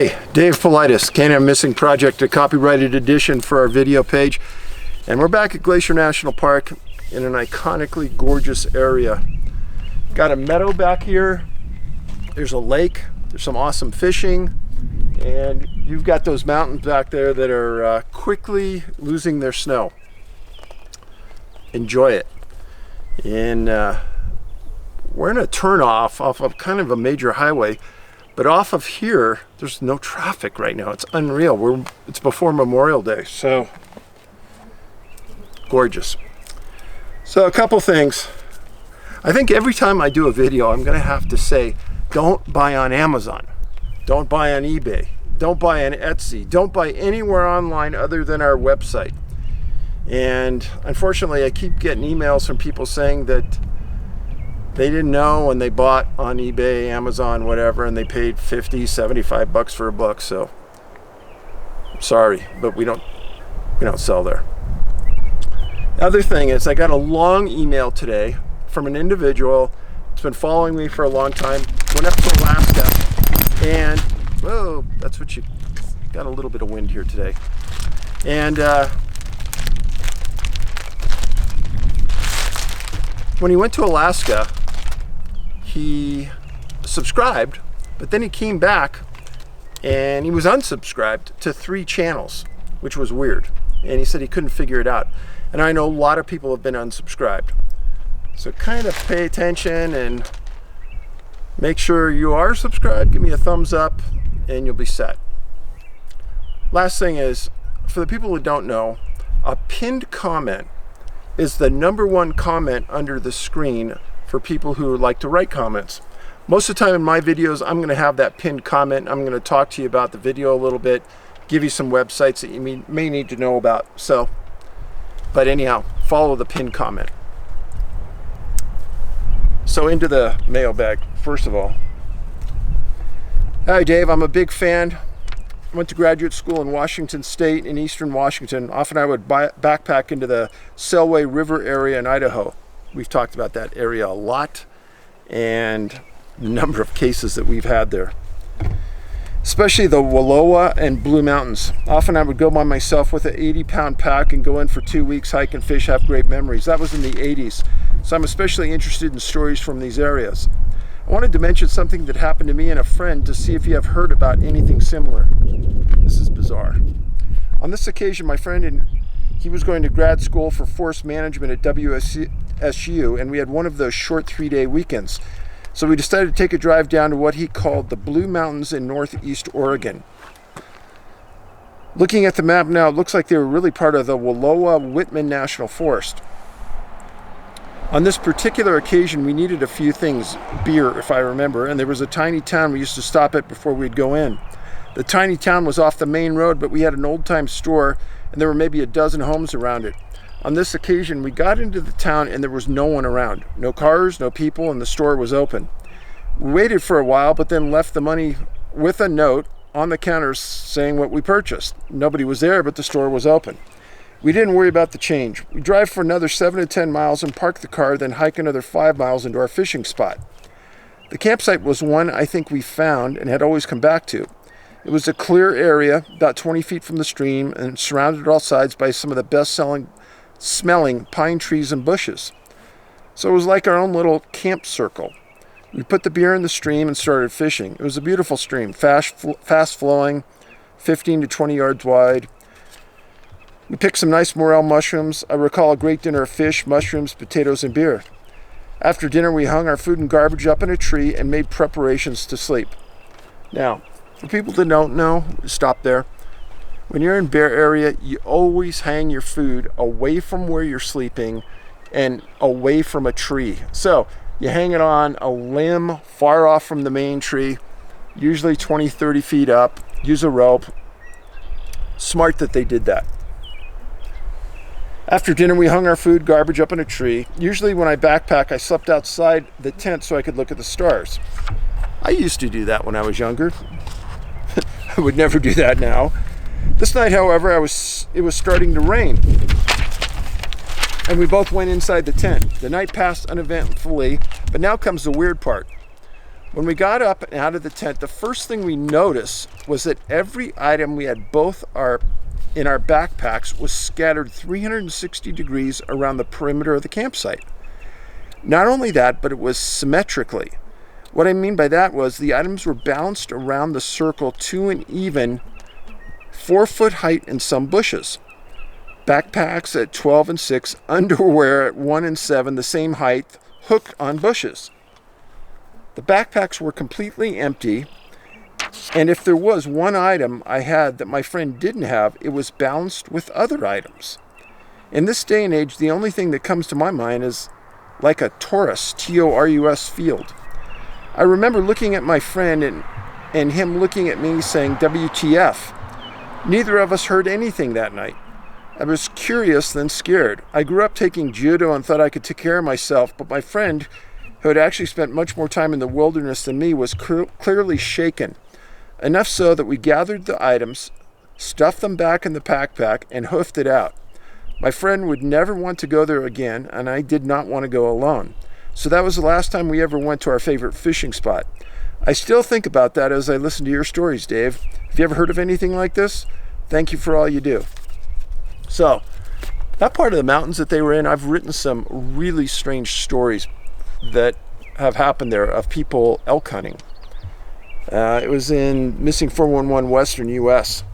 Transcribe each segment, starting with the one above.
Hey, Dave Paulides, CanAm Missing Project, a copyrighted edition for our video page. And we're back at Glacier National Park in an iconically gorgeous area. Got a meadow back here, there's a lake, there's some awesome fishing, and you've got those mountains back there that are quickly losing their snow. Enjoy it. And we're in a turnoff off of kind of a major highway. But off of here, there's no traffic right now. It's unreal. It's before Memorial Day, so gorgeous. So a couple things. I think every time I do a video, I'm going to have to say, don't buy on Amazon. Don't buy on eBay. Don't buy on Etsy. Don't buy anywhere online other than our website. And unfortunately, I keep getting emails from people saying that they didn't know when they bought on eBay, Amazon, whatever, and they paid $50, $75 for a book. So, sorry, but we don't sell there. The other thing is, I got a long email today from an individual that's been following me for a long time. Went up to Alaska, and whoa, that's what you got. A little bit of wind here today, and when he went to Alaska, he subscribed, but then he came back and he was unsubscribed to 3 channels, which was weird. And he said he couldn't figure it out. And I know a lot of people have been unsubscribed. So kind of pay attention and make sure you are subscribed. Give me a thumbs up and you'll be set. Last thing is, for the people who don't know, a pinned comment is the #1 comment under the screen for people who like to write comments. Most of the time in my videos, I'm going to have that pinned comment. I'm going to talk to you about the video a little bit, give you some websites that you may need to know about. So, but anyhow, follow the pinned comment. So into the mailbag, first of all. Hi Dave, I'm a big fan. I went to graduate school in Washington State in Eastern Washington. Often I would backpack into the Selway River area in Idaho. We've talked about that area a lot and the number of cases that we've had there. Especially the Wallowa and Blue Mountains. Often I would go by myself with an 80-pound pack and go in for 2 weeks, hike and fish, have great memories. That was in the 80s. So I'm especially interested in stories from these areas. I wanted to mention something that happened to me and a friend to see if you have heard about anything similar. This is bizarre. On this occasion, my friend he was going to grad school for forest management at WSU, and we had one of those short 3-day weekends. So we decided to take a drive down to what he called the Blue Mountains in northeast Oregon. Looking at the map now, it looks like they were really part of the Wallowa-Whitman National Forest. On this particular occasion, we needed a few things, beer if I remember, and there was a tiny town we used to stop at before we'd go in. The tiny town was off the main road, but we had an old-time store, and there were maybe a dozen homes around it. On this occasion, we got into the town and there was no one around. No cars, no people, and the store was open. We waited for a while, but then left the money with a note on the counter saying what we purchased. Nobody was there, but the store was open. We didn't worry about the change. We drive for another 7 to 10 miles and park the car, then hike another 5 miles into our fishing spot. The campsite was one I think we found and had always come back to. It was a clear area, about 20 feet from the stream, and surrounded all sides by some of the best-smelling pine trees and bushes. So it was like our own little camp circle. We put the beer in the stream and started fishing. It was a beautiful stream, fast-flowing, 15 to 20 yards wide. We picked some nice morel mushrooms. I recall a great dinner of fish, mushrooms, potatoes, and beer. After dinner, we hung our food and garbage up in a tree and made preparations to sleep. Now, for people that don't know, stop there. When you're in bear area, you always hang your food away from where you're sleeping and away from a tree. So you hang it on a limb far off from the main tree, usually 20, 30 feet up. Use a rope. Smart that they did that. After dinner, we hung our food, garbage up in a tree. Usually when I backpack, I slept outside the tent so I could look at the stars. I used to do that when I was younger. I would never do that now. This night, however, it was starting to rain, and we both went inside the tent. The night passed uneventfully, but now comes the weird part. When we got up and out of the tent, the first thing we noticed was that every item we had in our backpacks was scattered 360 degrees around the perimeter of the campsite. Not only that, but it was symmetrically. What I mean by that was the items were balanced around the circle to an even 4-foot height in some bushes. Backpacks at 12 and 6, underwear at 1 and 7, the same height, hooked on bushes. The backpacks were completely empty, and if there was one item I had that my friend didn't have, it was balanced with other items. In this day and age, the only thing that comes to my mind is like a Taurus, T-O-R-U-S field. I remember looking at my friend and him looking at me saying, WTF. Neither of us heard anything that night. I was curious, then scared. I grew up taking judo and thought I could take care of myself, but my friend, who had actually spent much more time in the wilderness than me, was clearly shaken. Enough so that we gathered the items, stuffed them back in the backpack, and hoofed it out. My friend would never want to go there again, and I did not want to go alone. So that was the last time we ever went to our favorite fishing spot. I still think about that as I listen to your stories, Dave. Have you ever heard of anything like this? Thank you for all you do. So, that part of the mountains that they were in, I've written some really strange stories that have happened there of people elk hunting. It was in Missing 411 Western U.S.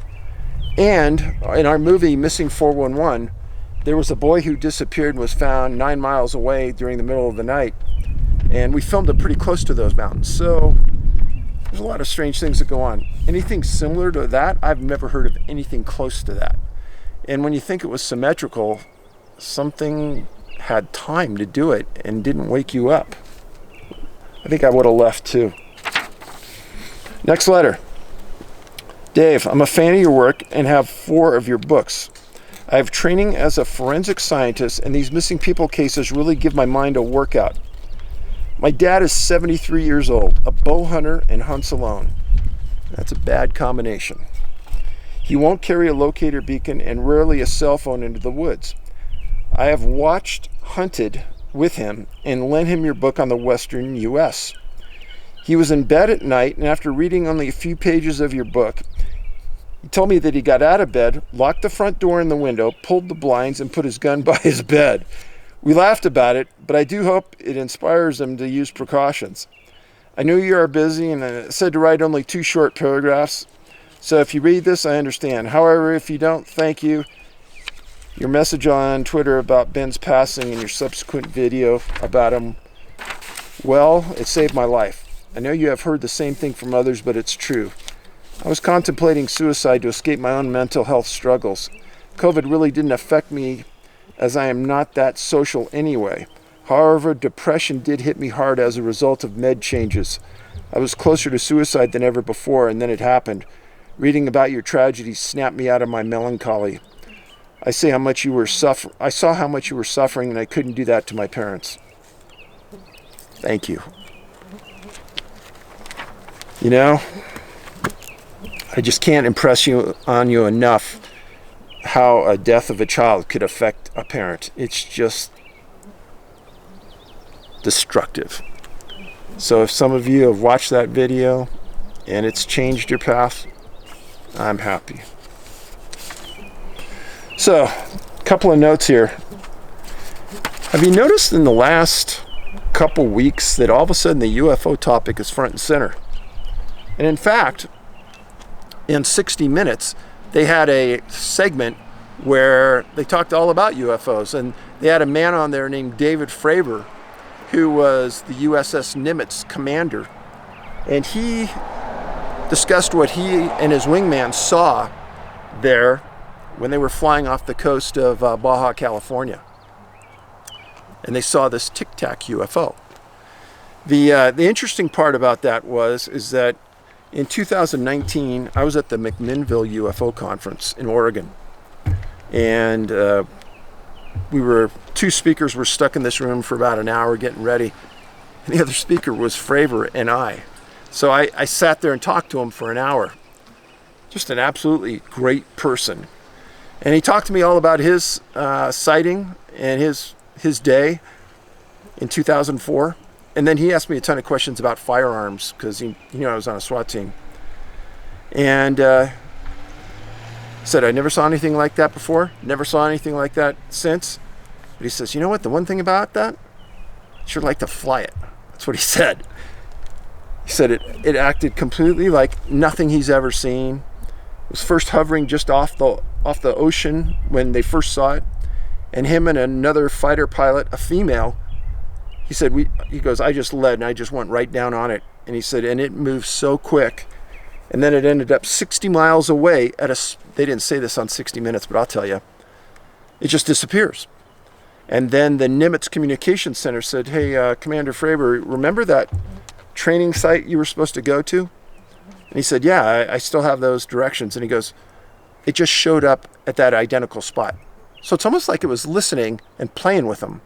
And in our movie Missing 411, there was a boy who disappeared and was found 9 miles away during the middle of the night. And we filmed it pretty close to those mountains. So there's a lot of strange things that go on. Anything similar to that, I've never heard of anything close to that. And when you think it was symmetrical, something had time to do it and didn't wake you up. I think I would have left too. Next letter. Dave, I'm a fan of your work and have 4 of your books. I have training as a forensic scientist, and these missing people cases really give my mind a workout. My dad is 73 years old, a bow hunter, and hunts alone. That's a bad combination. He won't carry a locator beacon and rarely a cell phone into the woods. I have hunted with him and lent him your book on the Western U.S. He was in bed at night, and after reading only a few pages of your book, he told me that he got out of bed, locked the front door and the window, pulled the blinds, and put his gun by his bed. We laughed about it, but I do hope it inspires him to use precautions. I know you are busy, and I said to write only 2 short paragraphs, so if you read this, I understand. However, if you don't, thank you. Your message on Twitter about Ben's passing and your subsequent video about him, well, it saved my life. I know you have heard the same thing from others, but it's true. I was contemplating suicide to escape my own mental health struggles. COVID really didn't affect me as I am not that social anyway. However, depression did hit me hard as a result of med changes. I was closer to suicide than ever before, and then it happened. Reading about your tragedy snapped me out of my melancholy. I saw how much you were suffering, and I couldn't do that to my parents. Thank you. You know, I just can't impress on you enough how a death of a child could affect a parent. It's just destructive. So if some of you have watched that video and it's changed your path, I'm happy. So, a couple of notes here. Have you noticed in the last couple weeks that all of a sudden the UFO topic is front and center? And in fact, in 60 Minutes, they had a segment where they talked all about UFOs, and they had a man on there named David Fravor, who was the USS Nimitz commander, and he discussed what he and his wingman saw there when they were flying off the coast of Baja California, and they saw this Tic Tac UFO. The interesting part about that is that in 2019, I was at the McMinnville UFO conference in Oregon, and 2 speakers were stuck in this room for about an hour getting ready, and the other speaker was Fravor and I. So I sat there and talked to him for an hour. Just an absolutely great person. And he talked to me all about his sighting and his day in 2004. And then he asked me a ton of questions about firearms because he knew I was on a SWAT team. And said, I never saw anything like that before. Never saw anything like that since. But he says, you know what? The one thing about that, I'd sure like to fly it. That's what he said. He said it acted completely like nothing he's ever seen. It was first hovering just off the ocean when they first saw it. And him and another fighter pilot, a female, he said, he goes, I just led and I just went right down on it. And he said, and it moved so quick. And then it ended up 60 miles away they didn't say this on 60 Minutes, but I'll tell you, it just disappears. And then the Nimitz Communications Center said, hey, Commander Fravor, remember that training site you were supposed to go to? And he said, yeah, I still have those directions. And he goes, it just showed up at that identical spot. So it's almost like it was listening and playing with them.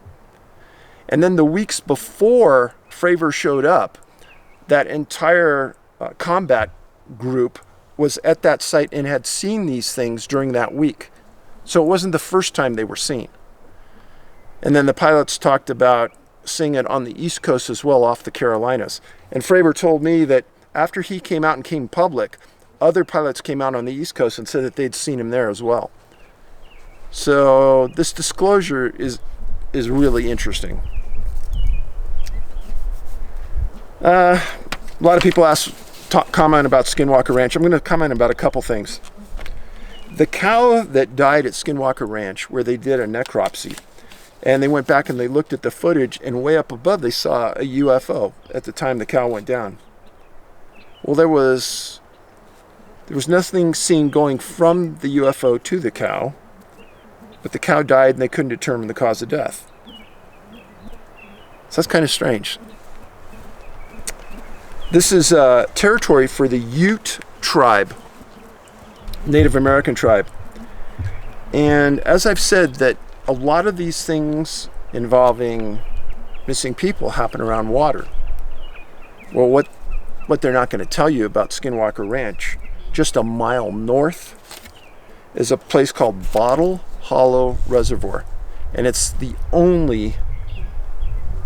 And then the weeks before Fravor showed up, that entire combat group was at that site and had seen these things during that week. So it wasn't the first time they were seen. And then the pilots talked about seeing it on the East Coast as well, off the Carolinas. And Fravor told me that after he came out and came public, other pilots came out on the East Coast and said that they'd seen him there as well. So this disclosure is really interesting. A lot of people comment about Skinwalker Ranch. I'm going to comment about a couple things. The cow that died at Skinwalker Ranch, where they did a necropsy, and they went back and they looked at the footage, and way up above they saw a UFO at the time the cow went down. Well, there was nothing seen going from the UFO to the cow, but the cow died and they couldn't determine the cause of death. So that's kind of strange. This is territory for the Ute tribe, Native American tribe. And as I've said, that a lot of these things involving missing people happen around water. Well, what they're not going to tell you about Skinwalker Ranch, just a mile north, is a place called Bottle Hollow Reservoir. And it's the only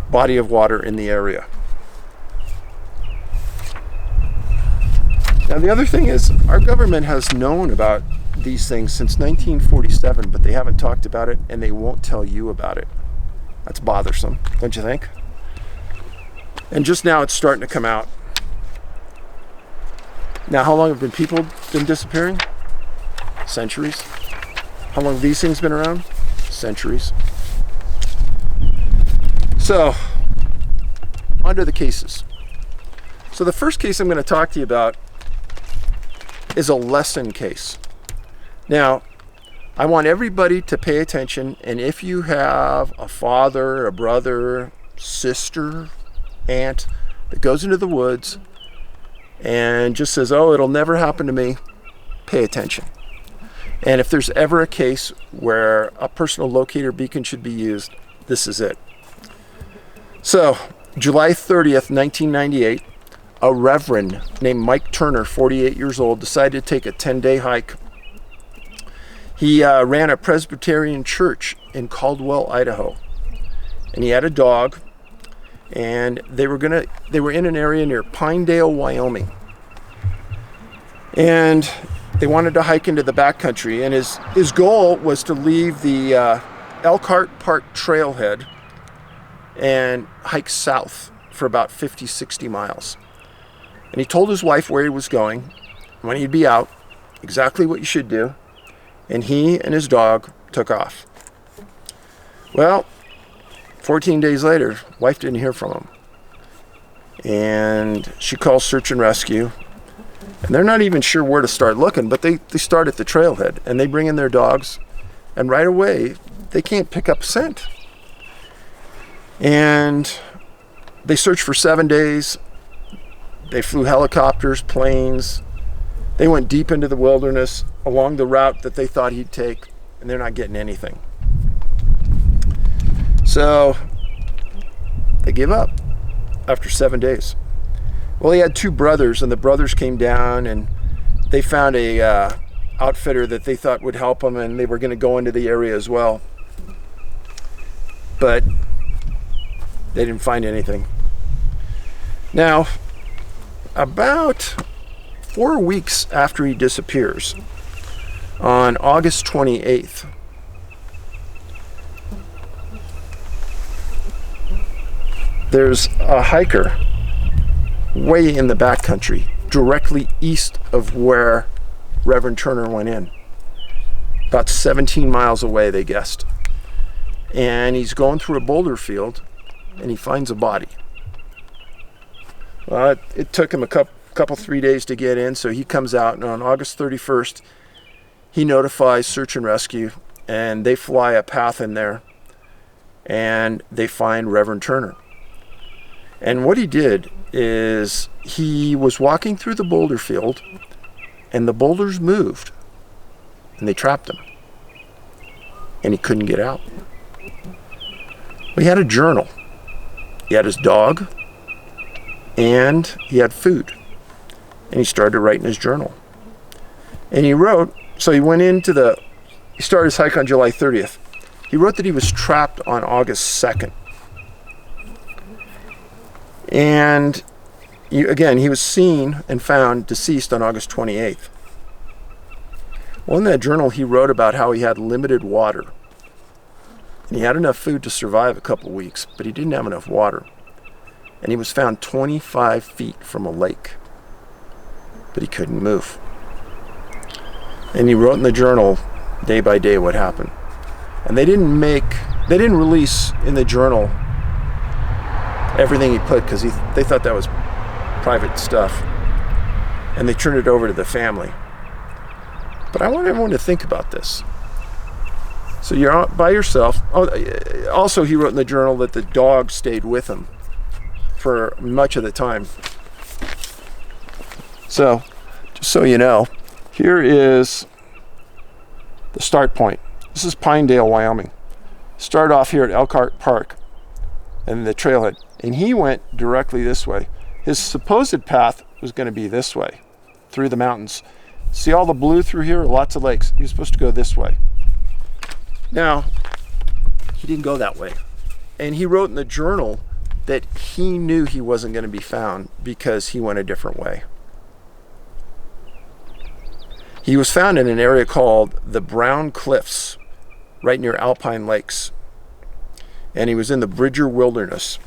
body of water in the area. Now, the other thing is, our government has known about these things since 1947, but they haven't talked about it, and they won't tell you about it. That's bothersome, don't you think? And just now it's starting to come out. Now, how long have people been disappearing? Centuries. How long have these things been around? Centuries. So, onto the cases. So the first case I'm going to talk to you about is a lesson case. Now, I want everybody to pay attention, and if you have a father, a brother, sister, aunt that goes into the woods and just says, oh, it'll never happen to me, pay attention. And if there's ever a case where a personal locator beacon should be used, this is it. So, July 30th, 1998, a reverend named Mike Turner, 48 years old, decided to take a 10-day hike. He ran a Presbyterian church in Caldwell, Idaho, and he had a dog, and they were in an area near Pinedale, Wyoming, and they wanted to hike into the backcountry. And his goal was to leave the Elkhart Park trailhead and hike south for about 50-60 miles. And he told his wife where he was going, when he'd be out, exactly what you should do. And he and his dog took off. Well, 14 days later, wife didn't hear from him. And she calls search and rescue. And they're not even sure where to start looking, but they start at the trailhead. And they bring in their dogs. And right away, they can't pick up scent. And they searched for 7 days. They flew helicopters, planes. They went deep into the wilderness along the route that they thought he'd take, and they're not getting anything. So they give up after 7 days. Well, he had two brothers, and the brothers came down, and they found a outfitter that they thought would help them, and they were going to go into the area as well. But they didn't find anything. Now, about 4 weeks after he disappears, on August 28th, there's a hiker way in the backcountry, directly east of where Reverend Turner went in. About 17 miles away, they guessed. And he's going through a boulder field, and he finds a body. Well, it took him a couple 3 days to get in, so he comes out, and on August 31st, he notifies search and rescue, and they fly a path in there, and they find Reverend Turner. And what he did is he was walking through the boulder field, and the boulders moved, and they trapped him, and he couldn't get out. He had a journal. He had his dog, and he had food, and he started writing his journal. And he wrote, so he started his hike on July 30th. He wrote that he was trapped on August 2nd. And again, he was seen and found deceased on August 28th. Well, in that journal, he wrote about how he had limited water. And he had enough food to survive a couple weeks, but he didn't have enough water. And he was found 25 feet from a lake, but he couldn't move. And he wrote in the journal day by day what happened. And they didn't release in the journal everything he put, because they thought that was private stuff, and they turned it over to the family. But I want everyone to think about this. So you're out by yourself. Also, he wrote in the journal that the dog stayed with him for much of the time. So, just so you know, here is the start point. This is Pinedale, Wyoming. Start off here at Elkhart Park and the trailhead. And he went directly this way. His supposed path was going to be this way, through the mountains. See all the blue through here? Lots of lakes. He was supposed to go this way. Now, he didn't go that way. And he wrote in the journal that he knew he wasn't going to be found because he went a different way. He was found in an area called the Brown Cliffs, right near Alpine Lakes. And he was in the Bridger Wilderness.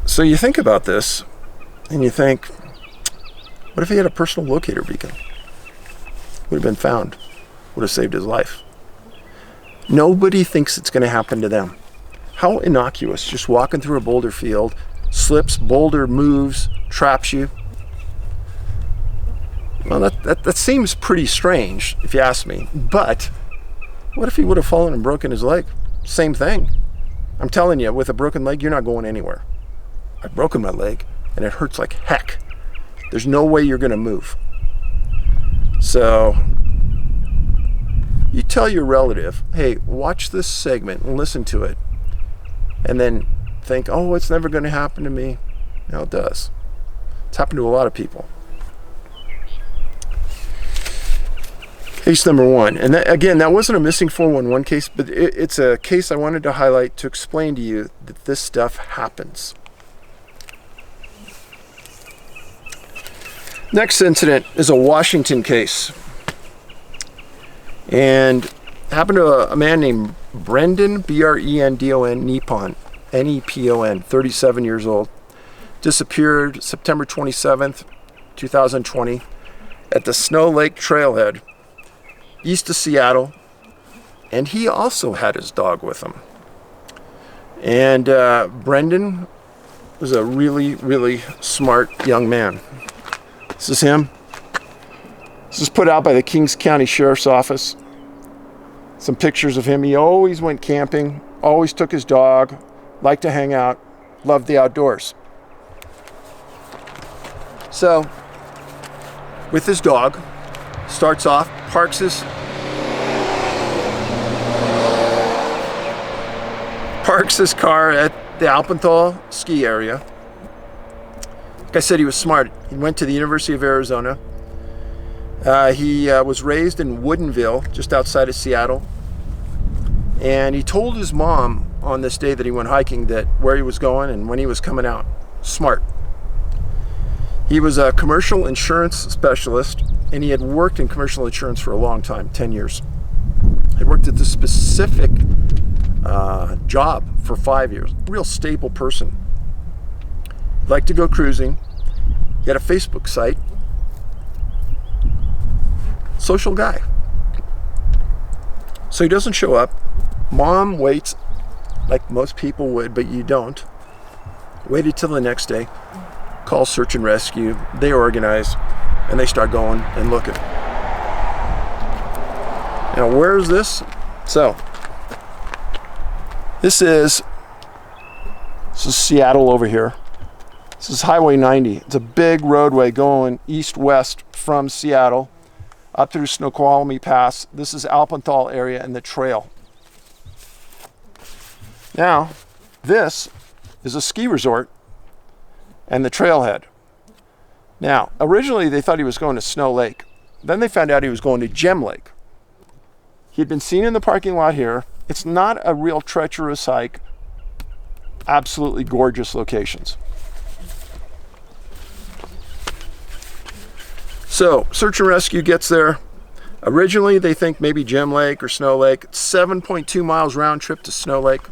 So you think about this, and you think, what if he had a personal locator beacon? Would have been found, would have saved his life. Nobody thinks it's going to happen to them. How innocuous, just walking through a boulder field, slips, boulder moves, traps you. Well, that seems pretty strange, if you ask me. But what if he would have fallen and broken his leg? Same thing. I'm telling you, with a broken leg, you're not going anywhere. I've broken my leg, and it hurts like heck. There's no way you're going to move. So you tell your relative, hey, watch this segment and listen to it, and then think, oh, it's never going to happen to me. No, it does. It's happened to a lot of people. Case number one. And that wasn't a missing 411 case, but it's a case I wanted to highlight to explain to you that this stuff happens. Next incident is a Washington case. And happened to a man named Brendon, Brendon Nepon, Nepon, 37 years old. Disappeared September 27th, 2020 at the Snow Lake Trailhead, east of Seattle. And he also had his dog with him. And Brendon was a really, really smart young man. This is him. This is put out by the Kings County Sheriff's Office. Some pictures of him. He always went camping, always took his dog, liked to hang out, loved the outdoors. So, with his dog, starts off, parks his car at the Alpenthal ski area. Like I said, he was smart. He went to the University of Arizona. He was raised in Woodinville, just outside of Seattle. And he told his mom on this day that he went hiking that where he was going and when he was coming out. Smart. He was a commercial insurance specialist, and he had worked in commercial insurance for a long time, 10 years. He worked at this specific job for 5 years. Real stable person. Liked to go cruising. He had a Facebook site. Social guy. So he doesn't show up. Mom waits like most people would, but you don't. Waited till the next day. Calls search and rescue. They organize and they start going and looking. Now, where is this? So, this is Seattle over here. This is Highway 90. It's a big roadway going east-west from Seattle up through Snoqualmie Pass. This is Alpenthal area and the trail. Now, this is a ski resort and the trailhead. Now, originally they thought he was going to Snow Lake. Then they found out he was going to Gem Lake. He'd been seen in the parking lot here. It's not a real treacherous hike. Absolutely gorgeous locations. So, search and rescue gets there. Originally, they think maybe Gem Lake or Snow Lake. It's 7.2 miles round trip to Snow Lake.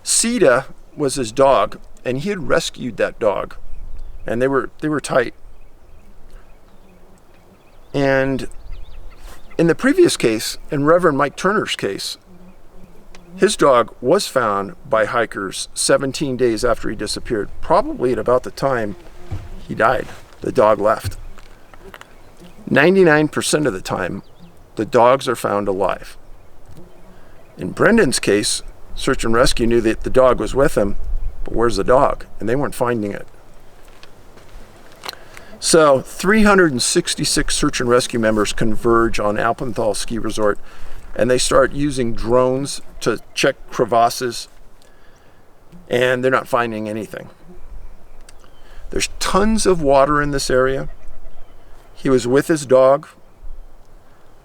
Sita was his dog, and he had rescued that dog, and they were tight. And in the previous case, in Reverend Mike Turner's case, his dog was found by hikers 17 days after he disappeared, probably at about the time he died. The dog left. 99% of the time, the dogs are found alive. In Brendon's case, search and rescue knew that the dog was with him, but where's the dog? And they weren't finding it. So 366 search and rescue members converge on Alpenthal Ski Resort, and they start using drones to check crevasses, and they're not finding anything. There's tons of water in this area. He was with his dog.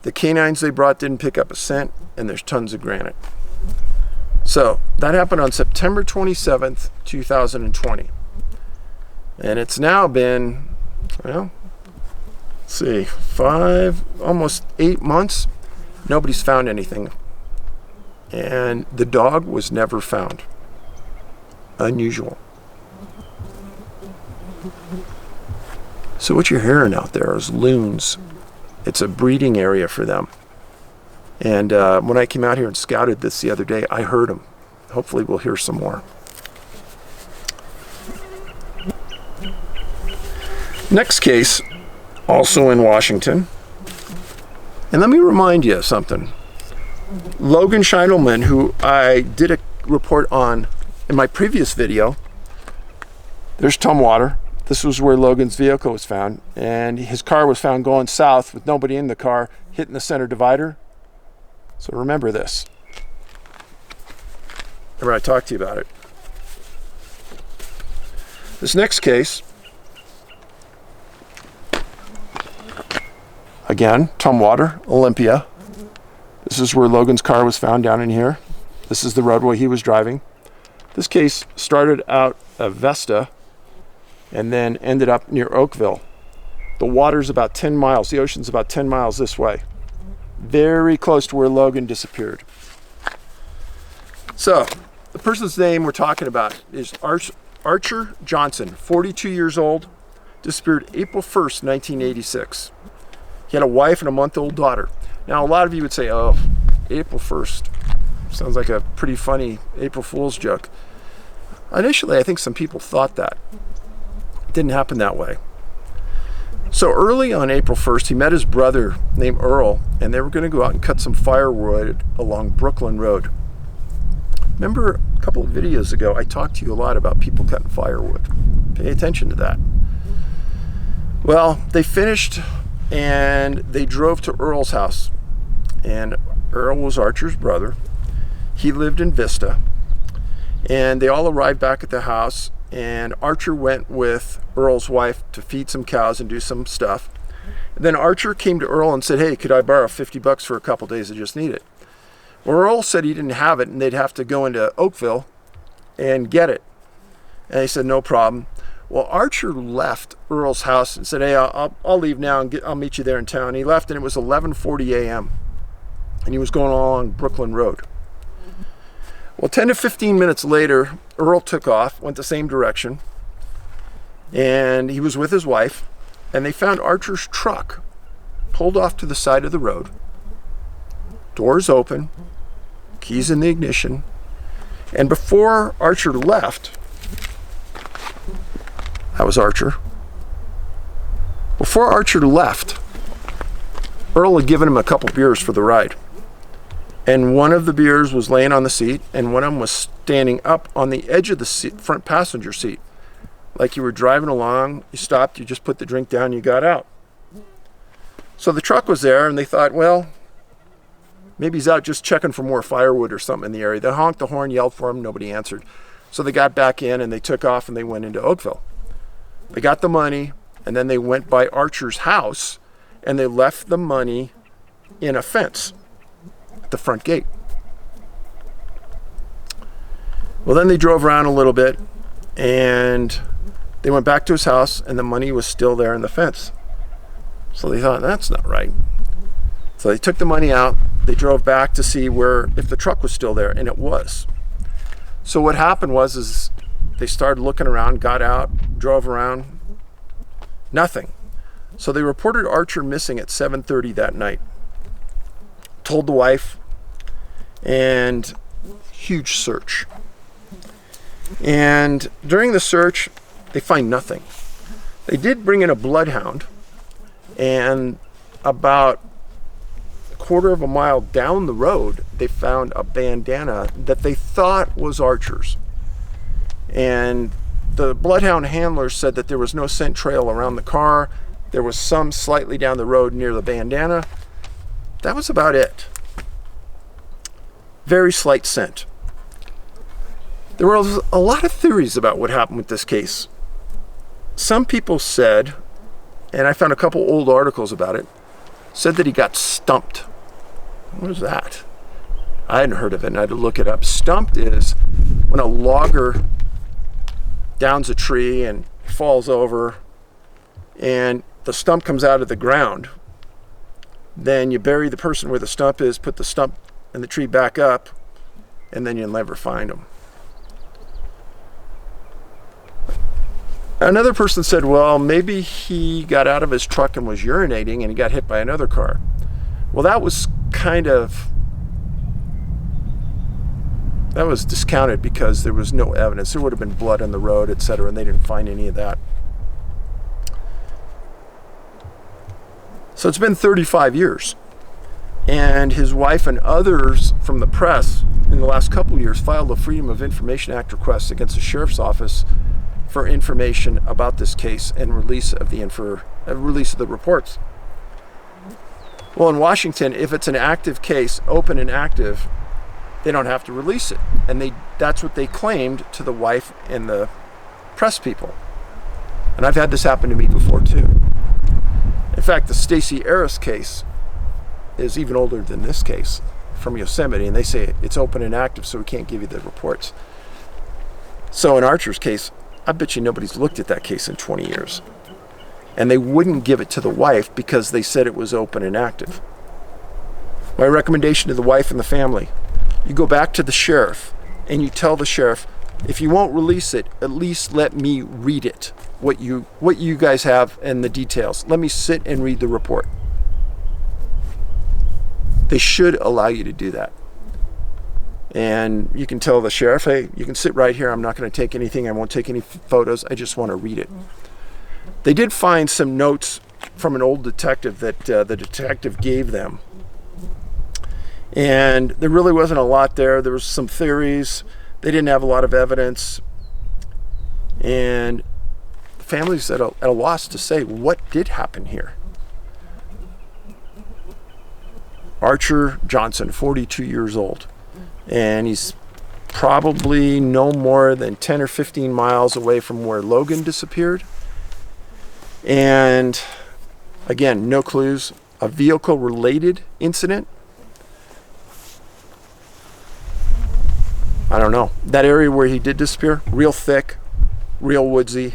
The canines they brought didn't pick up a scent, and there's tons of granite. So that happened on September 27th, 2020. And it's now been, well, let's see, almost 8 months. Nobody's found anything. And the dog was never found. Unusual. So what you're hearing out there is loons. It's a breeding area for them. And when I came out here and scouted this the other day, I heard them. Hopefully we'll hear some more. Next case, also in Washington. And let me remind you of something. Logan Scheindelman, who I did a report on in my previous video, there's Tumwater. This was where Logan's vehicle was found, and his car was found going south with nobody in the car, hitting the center divider. So remember this. Remember I talked to you about it. This next case, again, Tumwater, Olympia. This is where Logan's car was found down in here. This is the roadway he was driving. This case started out of Vesta and then ended up near Oakville. The water's about 10 miles. The ocean's about 10 miles this way. Very close to where Logan disappeared. So, the person's name we're talking about is Archer Johnson, 42 years old, disappeared April 1st, 1986. He had a wife and a month-old daughter. Now, a lot of you would say, oh, April 1st. Sounds like a pretty funny April Fool's joke. Initially, I think some people thought that. It didn't happen that way. So early on April 1st, he met his brother named Earl, and they were going to go out and cut some firewood along Brooklyn Road. Remember a couple of videos ago, I talked to you a lot about people cutting firewood. Pay attention to that. Well, they finished, and they drove to Earl's house. And Earl was Archer's brother. He lived in Vista. And they all arrived back at the house, and Archer went with Earl's wife to feed some cows and do some stuff. And then Archer came to Earl and said, hey, could I borrow $50 for a couple days? I just need it. Well, Earl said he didn't have it and they'd have to go into Oakville and get it. And he said, no problem. Well, Archer left Earl's house and said, hey, I'll leave now and I'll meet you there in town. He left and it was 11:40 a.m. and he was going along Brooklyn Road. Well, 10 to 15 minutes later, Earl took off, went the same direction, and he was with his wife, and they found Archer's truck pulled off to the side of the road, doors open, keys in the ignition, and before Archer left, that was Archer. Before Archer left, Earl had given him a couple beers for the ride. And one of the beers was laying on the seat, and one of them was standing up on the edge of the seat, front passenger seat. Like you were driving along, you stopped, you just put the drink down, you got out. So the truck was there, and they thought, well, maybe he's out just checking for more firewood or something in the area. They honked the horn, yelled for him, nobody answered. So they got back in, and they took off, and they went into Oakville. They got the money, and then they went by Archer's house, and they left the money in a fence at the front gate. Well, then they drove around a little bit, and they went back to his house, and the money was still there in the fence. So they thought, that's not right. So they took the money out, they drove back to see if the truck was still there, and it was. So what happened was they started looking around, got out, drove around, nothing. So they reported Archer missing at 7:30 that night. Told the wife, and huge search. And during the search, they find nothing. They did bring in a bloodhound, and about a quarter of a mile down the road, they found a bandana that they thought was Archer's. And the bloodhound handler said that there was no scent trail around the car. There was some slightly down the road near the bandana. That was about it. Very slight scent. There was a lot of theories about what happened with this case. Some people said, and I found a couple old articles about it, said that he got stumped. What is that? I hadn't heard of it, and I had to look it up. Stumped is when a logger downs a tree and falls over, and the stump comes out of the ground. Then you bury the person where the stump is, put the stump and the tree back up, and then you'll never find them. Another person said, well, maybe he got out of his truck and was urinating and he got hit by another car. Well, that was discounted because there was no evidence. There would have been blood on the road, etc., and they didn't find any of that. So it's been 35 years. And his wife and others from the press in the last couple of years filed a Freedom of Information Act request against the sheriff's office for information about this case and release of the reports. Well, in Washington, if it's an active case, open and active, they don't have to release it. And that's what they claimed to the wife and the press people. And I've had this happen to me before too. In fact, the Stacey Harris case is even older than this case from Yosemite, and they say it's open and active, so we can't give you the reports. So in Archer's case, I bet you nobody's looked at that case in 20 years. And they wouldn't give it to the wife because they said it was open and active. My recommendation to the wife and the family, you go back to the sheriff and you tell the sheriff, if you won't release it, at least let me read it, what you guys have and the details. Let me sit and read the report. They should allow you to do that. And you can tell the sheriff, hey, you can sit right here. I'm not going to take anything. I won't take any photos. I just want to read it. They did find some notes from an old detective that the detective gave them. And there really wasn't a lot there. There was some theories. They didn't have a lot of evidence. And the family's at a loss to say what did happen here. Archer Johnson, 42 years old. And he's probably no more than 10 or 15 miles away from where Logan disappeared. And again, no clues. A vehicle-related incident. I don't know. That area where he did disappear, real thick, real woodsy,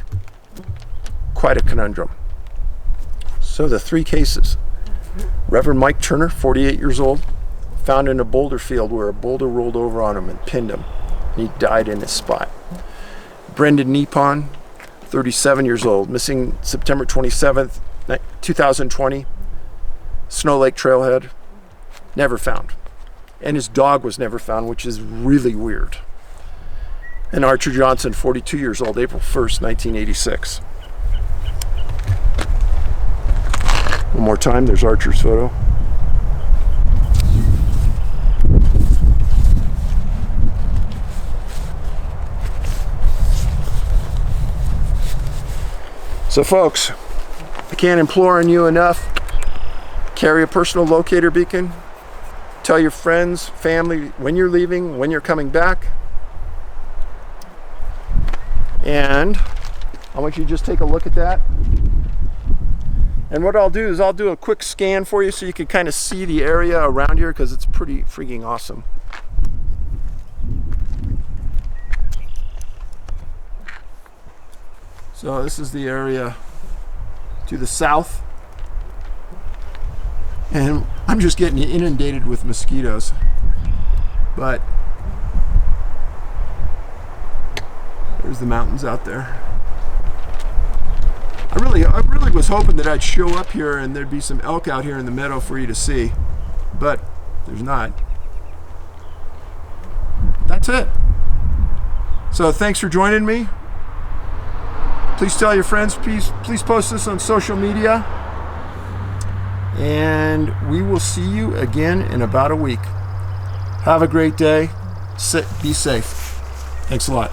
quite a conundrum. So the 3 cases. Reverend Mike Turner, 48 years old, found in a boulder field where a boulder rolled over on him and pinned him. He died in his spot. Brendon Nepon, 37 years old, missing September 27th, 2020, Snow Lake Trailhead, never found. And his dog was never found, which is really weird. And Archer Johnson, 42 years old, April 1st, 1986. One more time, there's Archer's photo. So folks, I can't implore on you enough. Carry a personal locator beacon. Tell your friends, family, when you're leaving, when you're coming back. And I want you to just take a look at that. And what I'll do is I'll do a quick scan for you so you can kind of see the area around here, because it's pretty freaking awesome. So this is the area to the south. And I'm just getting inundated with mosquitoes. But there's the mountains out there. I really was hoping that I'd show up here and there'd be some elk out here in the meadow for you to see. But there's not. That's it. So thanks for joining me. Please tell your friends, please post this on social media. And we will see you again in about a week. Have a great day. Be safe. Thanks a lot.